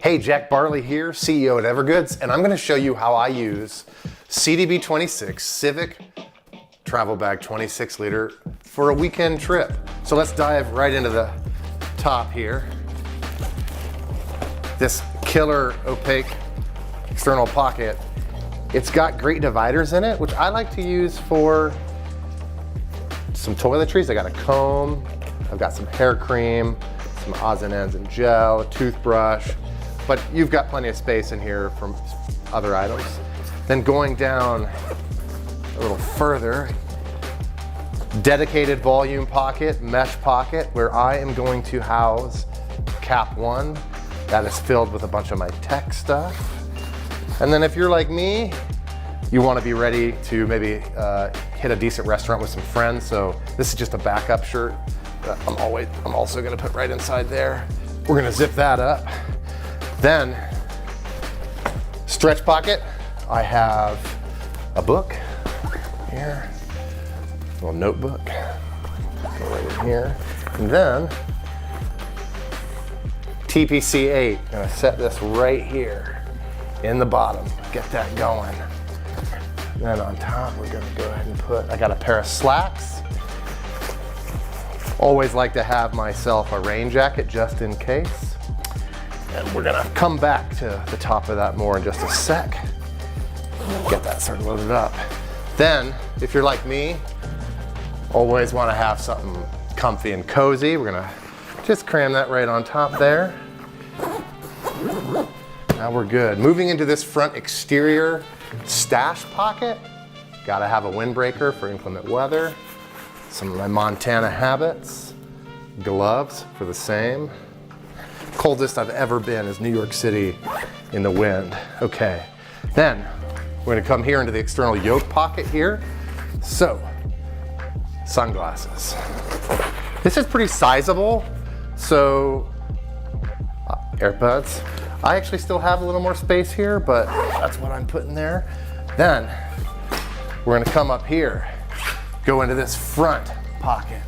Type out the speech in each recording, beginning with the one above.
Hey, Jack Barley here, CEO at Evergoods, and I'm going to show you how I use CTB26 Civic travel bag 26 liter for a weekend trip. So let's dive right into the top here. This killer opaque external pocket, it's got great dividers in it, which I like to use for some toiletries. I got a comb, I've got some hair cream, some odds and ends and gel, a toothbrush, but you've got plenty of space in here from other items. Then going down a little further, dedicated volume pocket, mesh pocket, where I am going to house cap one. That is filled with a bunch of my tech stuff. And then if you're like me, you want to be ready to maybe hit a decent restaurant with some friends. So this is just a backup shirt that I'm also going to put right inside there. We're going to zip that up. Then stretch pocket. I have a book here, a little notebook, go right in here. And then TPC8, I'm going to set this right here in the bottom, get that going. And then on top, we're going to go ahead and put, I got a pair of slacks. Always like to have myself a rain jacket just in case. And we're going to come back to the top of that more in just a sec. Get that started loaded up. Then, if you're like me, always want to have something comfy and cozy. We're going to just cram that right on top there. Now we're good. Moving into this front exterior stash pocket. Gotta have a windbreaker for inclement weather. Some of my Montana habits. Gloves for the same. Coldest I've ever been is New York City in the wind. Okay, then we're gonna come here into the external yoke pocket here. So, sunglasses. This is pretty sizable, so AirPods. I actually still have a little more space here, but that's what I'm putting there. Then we're gonna come up here, go into this front pocket.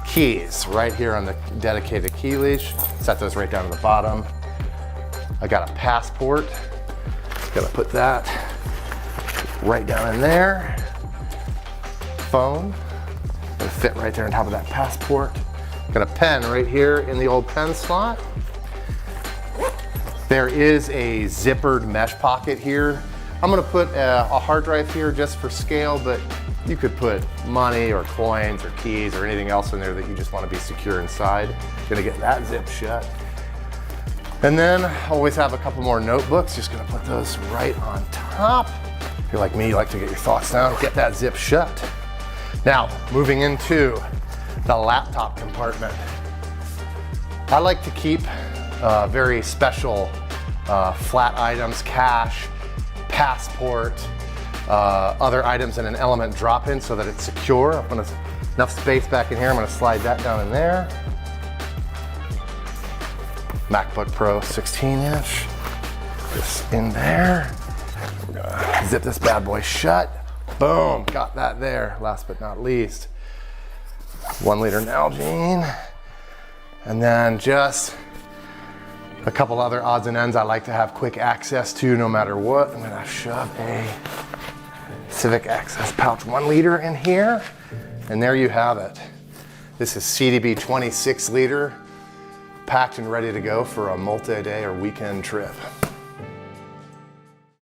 Keys right here on the dedicated key leash. Set those right down to the bottom. I got a passport. Gotta put that right down in there. Phone, gonna fit right there on top of that passport. Got a pen right here in the old pen slot. There is a zippered mesh pocket here. I'm gonna put a hard drive here just for scale, but you could put money or coins or keys or anything else in there that you just want to be secure inside. Gonna get that zip shut. And then always have a couple more notebooks. Just gonna put those right on top. If you're like me, you like to get your thoughts down, get that zip shut. Now, moving into the laptop compartment. I like to keep very special flat items, cash, passport, other items in an element drop-in so that it's secure. I'm gonna, enough space back in here, I'm gonna slide that down in there. MacBook Pro 16-inch, this in there. We're gonna zip this bad boy shut. Boom, got that there. Last but not least, 1 liter Nalgene. And then just a couple other odds and ends I like to have quick access to no matter what. I'm gonna shove a Civic Access pouch 1 liter in here. And there you have it. This is CTB 26 liter, packed and ready to go for a multi-day or weekend trip.